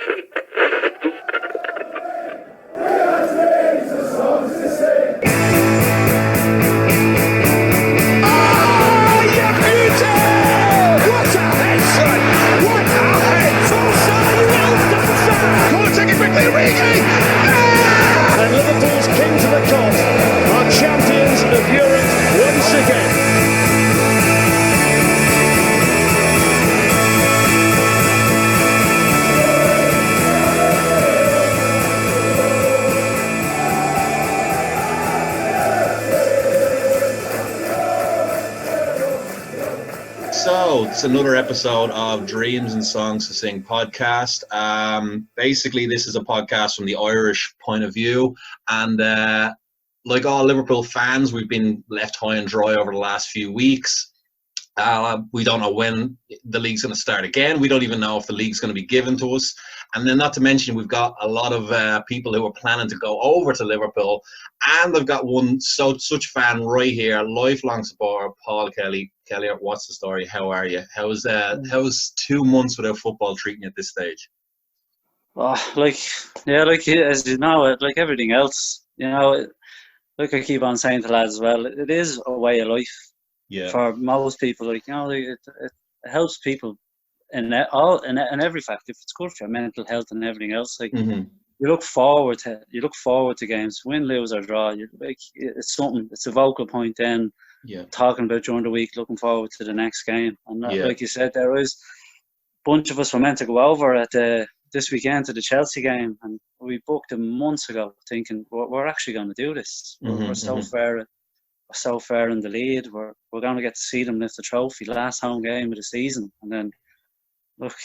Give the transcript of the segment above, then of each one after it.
And Liverpool's kings of the court are champions of Europe once again. So it's another episode of Dreams and Songs to Sing podcast. Basically, this is a podcast from the Irish point of view, and like all Liverpool fans, we've been left high and dry over the last few weeks. We don't know when the league's going to start again. We don't even know if the league's going to be given to us. And then not to mention, we've got a lot of people who are planning to go over to Liverpool. And I've got one such fan right here, lifelong supporter, Paul Kelly. Kelly, what's the story? How are you? How's 2 months without football treating you at this stage? Oh, as you know, like everything else, like I keep on saying to lads as well, it is a way of life. Yeah. For most people, it helps people in every fact. If it's good for your mental health and everything else, you look forward to games, win, lose or draw. It's something. It's a vocal point then. Yeah. Talking about during the week, looking forward to the next game. And like you said, there is a bunch of us were meant to go over at this weekend to the Chelsea game, and we booked them months ago, thinking we're actually going to do this. We're so far in the lead. We're going to get to see them lift the trophy, last home game of the season, and then look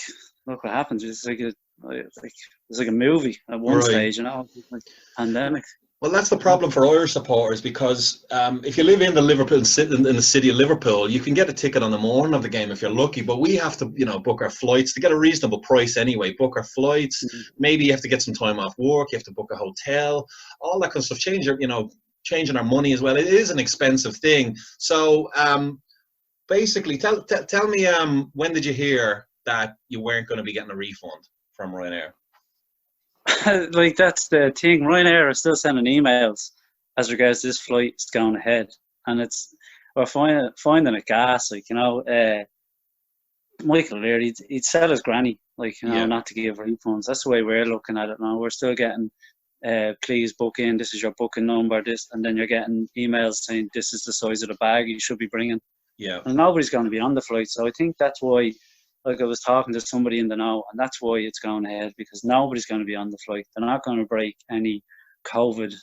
what happens. It's like a movie at one stage, like pandemic. Well, that's the problem for Irish supporters, because if you live in the Liverpool in the city of Liverpool, you can get a ticket on the morning of the game if you're lucky. But we have to, book our flights to get a reasonable price anyway. Book our flights. Maybe you have to get some time off work. You have to book a hotel. All that kind of stuff. Changing our money as well. It is an expensive thing. So basically, tell me, when did you hear that you weren't going to be getting a refund from Ryanair? Like, that's the thing. Ryanair are still sending emails as regards this flight is going ahead, and we're finding it gas. Michael Leary, he'd sell his granny, not to give refunds. That's the way we're looking at it now. We're still getting, please book in. This is your booking number. And then you're getting emails saying this is the size of the bag you should be bringing. Yeah. And nobody's going to be on the flight, so I think that's why. Like, I was talking to somebody in the know, and that's why it's going ahead, because nobody's going to be on the flight. They're not going to break any COVID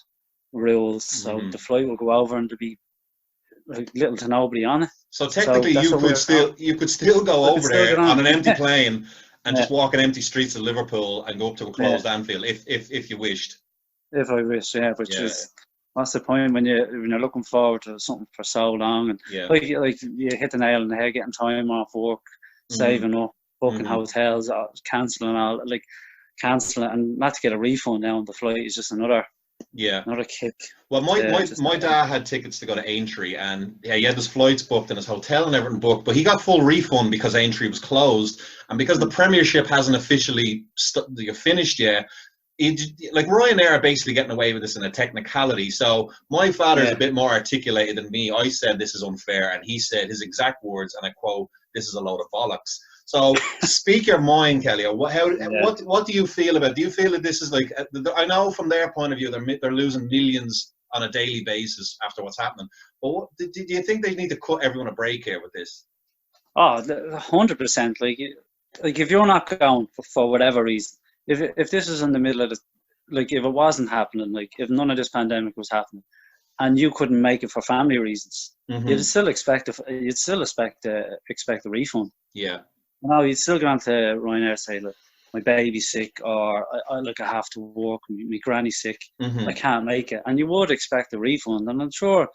rules, so the flight will go over and there'll be little to nobody on it. So technically, you could still go over there on an empty plane and just walk in empty streets of Liverpool and go up to a closed Anfield if you wished. If I wish, just what's the point when you're looking forward to something for so long, and like you hit the nail on the head, getting time off work. Saving up, booking hotels, cancelling and not to get a refund now on the flight is just another kick. Well, my dad had tickets to go to Aintree, and he had his flights booked and his hotel and everything booked, but he got full refund because Aintree was closed, and because the Premiership hasn't officially finished yet. Ryanair are basically getting away with this in a technicality. So my father is a bit more articulated than me. I said this is unfair, and he said his exact words, and I quote, "This is a load of bollocks." So speak your mind, Kelly. What do you feel about? Do you feel that this is like? I know from their point of view, they're losing millions on a daily basis after what's happening. But do you think they need to cut everyone a break here with this? Oh, 100%. Like if you're not going for whatever reason. If this is in the middle of if it wasn't happening, if none of this pandemic was happening, and you couldn't make it for family reasons, you'd still expect a refund. Yeah. You'd still go on to Ryanair and say, look, my baby's sick, or I have to work, my granny's sick, I can't make it, and you would expect a refund. And I'm sure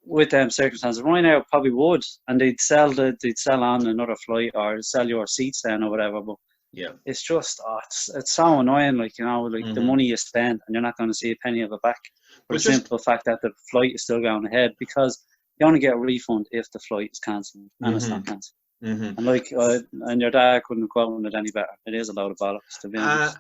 with them circumstances, Ryanair probably would, and they'd sell on another flight or sell your seats then or whatever, but. Yeah, it's just it's so annoying, the money you spend and you're not going to see a penny of it back for the simple fact that the flight is still going ahead, because you only get a refund if the flight is cancelled and it's not cancelled. And like, and your dad couldn't have quoted it any better. It is a load of bollocks, to be honest.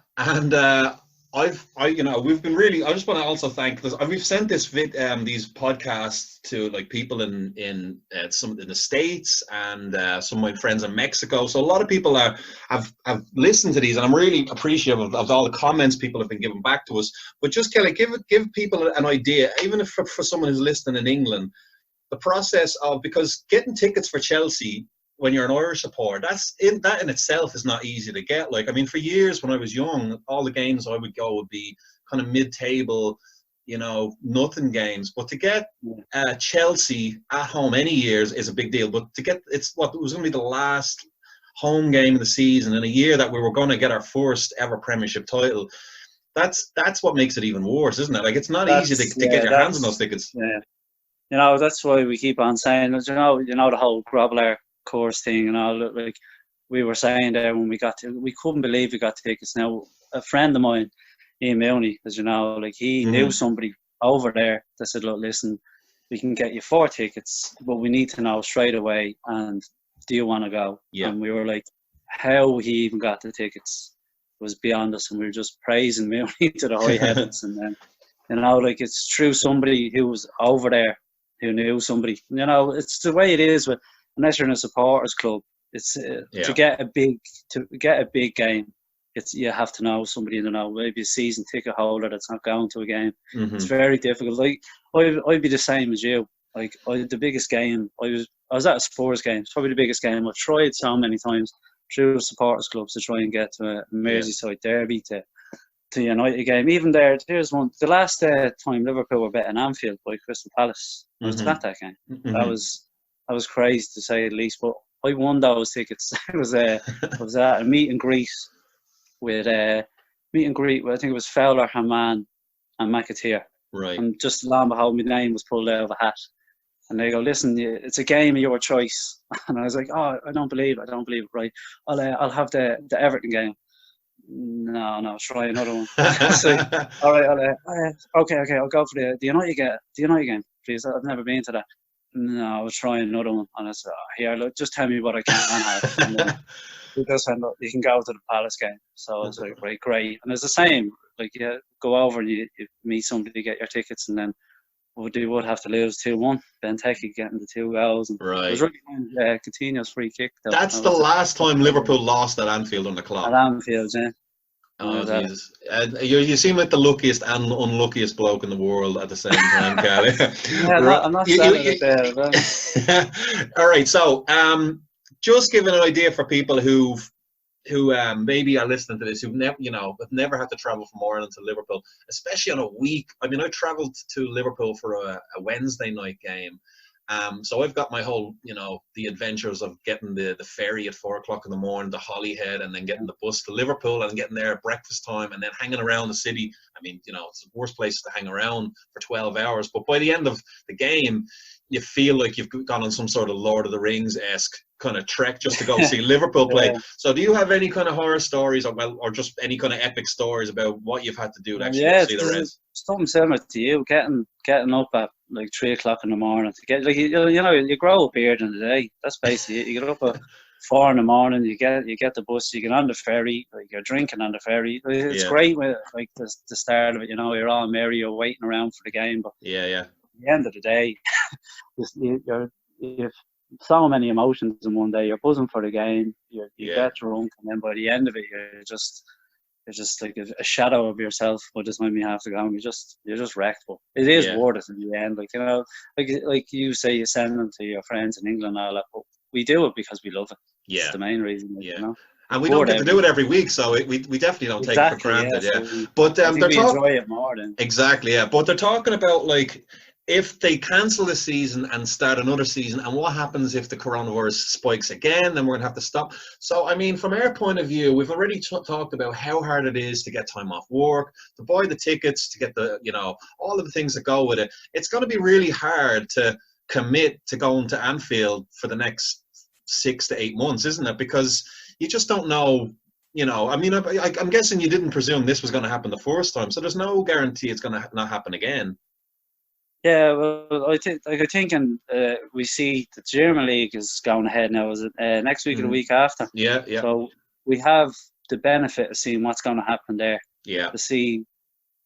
We've been really. I just want to also thank this. We've sent these podcasts to like people in some in the States and some of my friends in Mexico. So a lot of people have listened to these, and I'm really appreciative of all the comments people have been giving back to us. But just kind of give people an idea, even if for someone who's listening in England, the process of, because getting tickets for Chelsea when you're an Irish supporter, that in itself is not easy to get. Like, I mean, for years when I was young, all the games I would go would be kind of mid-table, nothing games. But to get Chelsea at home any years is a big deal. But to get, it was going to be the last home game of the season in a year that we were going to get our first ever Premiership title. That's what makes it even worse, isn't it? Like, it's not easy to get your hands on those tickets. Yeah. That's why we keep on saying, the whole Grobbler course thing and all. Like we were saying there when we couldn't believe we got tickets. Now, a friend of mine, Ian Mooney, as you know, like he knew somebody over there that said, look, listen, we can get you 4 tickets, but we need to know straight away, and do you want to go? And we were like, how he even got the tickets was beyond us, and we were just praising Mooney to the high heavens. And then, like, it's through somebody who was over there who knew somebody. It's the way it is with, unless you're in a supporters club, it's to get a big game. You have to know somebody, maybe a season ticket holder that's not going to a game. It's very difficult. Like I'd be the same as you. Like the biggest game I was at a Spurs game. It's probably the biggest game I've tried so many times through supporters clubs to try and get to a Merseyside derby to unite a game. Even there's one. The last time Liverpool were beaten Anfield by Crystal Palace. I was at that game. That was crazy to say the least, but I won those tickets. I was at a meet and greet with I think it was Fowler, Haman, and McAteer. Right. And just lo and behold, my name was pulled out of a hat. And they go, listen, it's a game of your choice. And I was like, oh, I don't believe it. Right, I'll have the Everton game. No, try another one. So, all right, okay, I'll go for the United game, please. I've never been to that. No, I'll try another one. And I said, here, look, just tell me what I can have. And then we just said, look, you can go to the Palace game. So it's like, right, great. And it's the same. Like, you go over and you meet somebody, get your tickets, and then you would have to lose 2-1. Benteke getting the 2 goals. And right. It was really Coutinho's free kick. That's the last time Liverpool lost at Anfield on the clock. At Anfield, yeah. Oh, Jesus. You seem like the luckiest and unluckiest bloke in the world at the same time, Kelly. I'm not saying it there. All right, so just giving an idea for people who maybe are listening to this, who've never had to travel from Ireland to Liverpool, especially on a week. I mean, I travelled to Liverpool for a Wednesday night game. So I've got my whole, the adventures of getting the ferry at 4:00 in the morning to Holyhead, and then getting the bus to Liverpool and getting there at breakfast time, and then hanging around the city. I mean, it's the worst place to hang around for 12 hours. But by the end of the game, you feel like you've gone on some sort of Lord of the Rings-esque kind of trek just to go see Liverpool play. So do you have any kind of horror stories or just any kind of epic stories about what you've had to do to actually see the Reds? Something similar to you, getting up at like 3:00 in the morning to get, like, you grow up here in the day. That's basically it. You get up at 4 in the morning, you get the bus, you get on the ferry, like you're drinking on the ferry. It's great with like the start of it, you're all merry, you're waiting around for the game, but at the end of the day, you've so many emotions in one day. You're buzzing for the game, you get drunk, and then by the end of it, you're just like a shadow of yourself by the time you have to go, and you're just wrecked. But it is worth it in the end. Like you say, you send them to your friends in England and all that, but we do it because we love it. It's the main reason. And we don't get to do it every week, so we definitely don't take it for granted. So but they're enjoy it more then. Exactly, But they're talking about, like, if they cancel the season and start another season, and what happens if the coronavirus spikes again, then we're going to have to stop. So, I mean, from our point of view, we've already talked about how hard it is to get time off work, to buy the tickets, to get the, all of the things that go with it. It's going to be really hard to commit to going to Anfield for the next 6 to 8 months, isn't it? Because you just don't know. I mean, I'm guessing you didn't presume this was going to happen the first time, so there's no guarantee it's going to not happen again. Yeah, well, I think, and we see the German league is going ahead now. Is it next week or the week after? Yeah. So we have the benefit of seeing what's going to happen there. Yeah. To see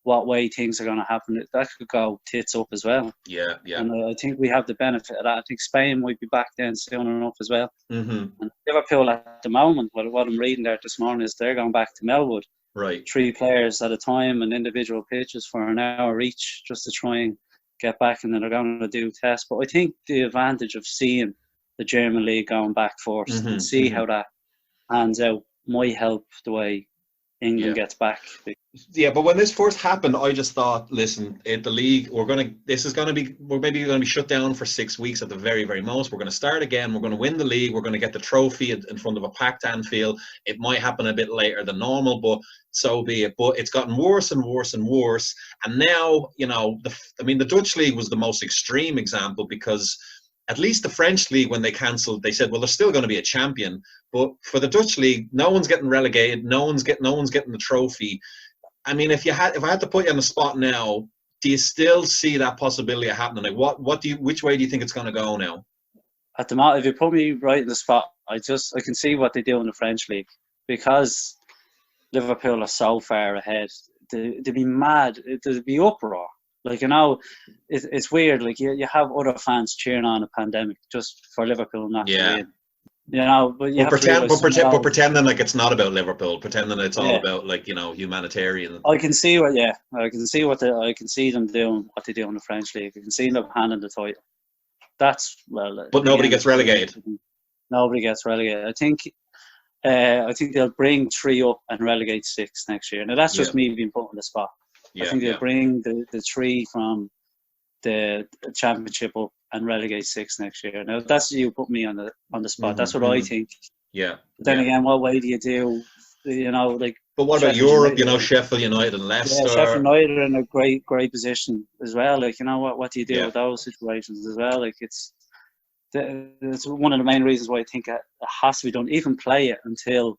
what way things are going to happen. That could go tits up as well. Yeah. And I think we have the benefit of that. I think Spain might be back then soon enough as well. Mm-hmm. And Liverpool at the moment, what I'm reading there this morning is they're going back to Melwood. Right. 3 players at a time and individual pitches for an hour each just to try and get back, and then they're going to do tests. But I think the advantage of seeing the German league going back first and see how that pans out might help the way England gets back. Yeah, but when this first happened, I just thought, listen, the league, we're maybe going to be shut down for 6 weeks at the very, very most. We're going to start again. We're going to win the league. We're going to get the trophy in front of a packed Anfield. It might happen a bit later than normal, but so be it. But it's gotten worse and worse and worse. And now, the Dutch league was the most extreme example, because at least the French league, when they cancelled, they said, well, there's still going to be a champion. But for the Dutch league, no one's getting relegated. No one's getting the trophy. I mean, if I had to put you on the spot now, do you still see that possibility of happening? Like, which way do you think it's going to go now? At the moment, if you put me right in the spot, I can see what they do in the French league, because Liverpool are so far ahead. They'd be mad. There'd be uproar. Like, it's weird. Like, you have other fans cheering on a pandemic just for Liverpool not to win. But pretending like it's not about Liverpool, pretending it's all about, like, humanitarian. I can see them doing what they do in the French league. I can see them handing the title. But nobody gets relegated. Nobody gets relegated. I think they'll bring 3 up and relegate 6 next year. Now that's just me being put on the spot. I think they'll bring the 3 from the championship up and relegate 6 next year. Now that's you put me on the spot. That's what I think. Yeah. But then again, what way do you do? But what about Europe? Sheffield United and Leicester. Yeah, Sheffield United are in a great position as well. Like, what do you do with those situations as well? Like, it's one of the main reasons why I think it has to be done. Even play it until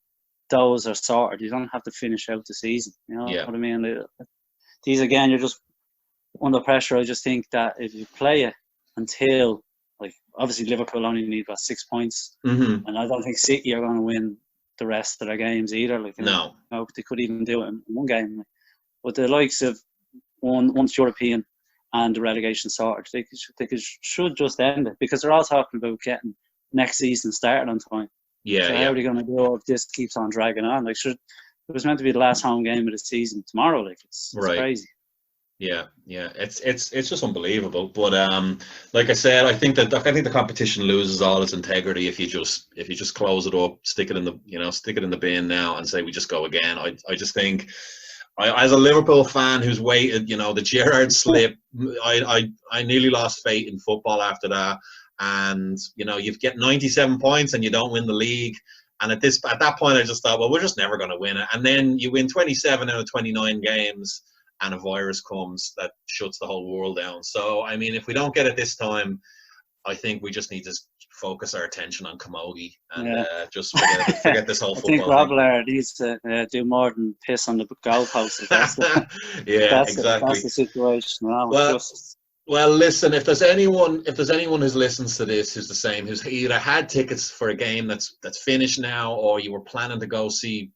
those are sorted. You don't have to finish out the season. You know what I mean? These, again, you're just under pressure. I just think that if you play it until, like, obviously Liverpool only need 6 points, and I don't think City are going to win the rest of their games either. Like, they could even do it in one game. But the likes of once European and the relegation sorted, they should just end it, because they're all talking about getting next season started on time. Yeah. So how are they going to do it if this keeps on dragging on? Like, it was meant to be the last home game of the season tomorrow. Like, it's crazy. Yeah, it's just unbelievable. But like I said, I think the competition loses all its integrity if you just close it up, stick it in the bin now, and say we just go again. I just think, as a Liverpool fan who's waited, the Gerrard slip, I nearly lost faith in football after that. And you get 97 points and you don't win the league. And at that point, I just thought, well, we're just never going to win it. And then you win 27 out of 29 games, and a virus comes that shuts the whole world down. So, I mean, if we don't get it this time, I think we just need to focus our attention on Camogie and just forget this whole football thing. I think Robler needs to do more than piss on the goalpost. Exactly. That's the situation. Well, listen, if there's anyone who listens to this who's the same, who's either had tickets for a game that's finished now, or you were planning to go see,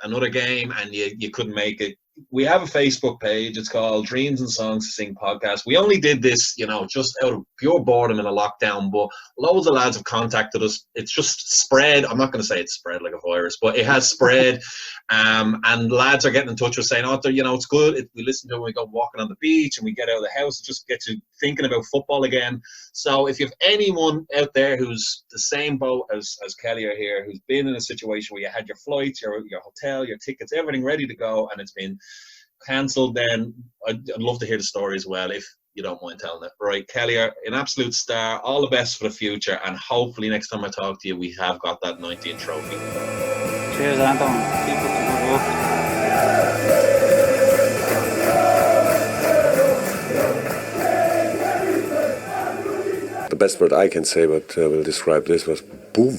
another game and you couldn't make it, we have a Facebook page. It's called Dreams and Songs to Sing Podcast. We only did this, just out of pure boredom in a lockdown, but loads of lads have contacted us. It's just spread. I'm not going to say it's spread like a virus, but it has spread. And lads are getting in touch with saying, it's good. We listen to it when we go walking on the beach and we get out of the house. It just gets you thinking about football again. So if you have anyone out there who's the same boat as Kelly are here, who's been in a situation where you had your flights, your hotel, your tickets, everything ready to go, and it's been cancelled, then I'd love to hear the story as well, if you don't mind telling it. Right, Kelly, an absolute star. All the best for the future, and hopefully next time I talk to you, we have got that 19th trophy. Cheers, Anton. Keep up the good work. The best word I can say, but will describe this, was boom.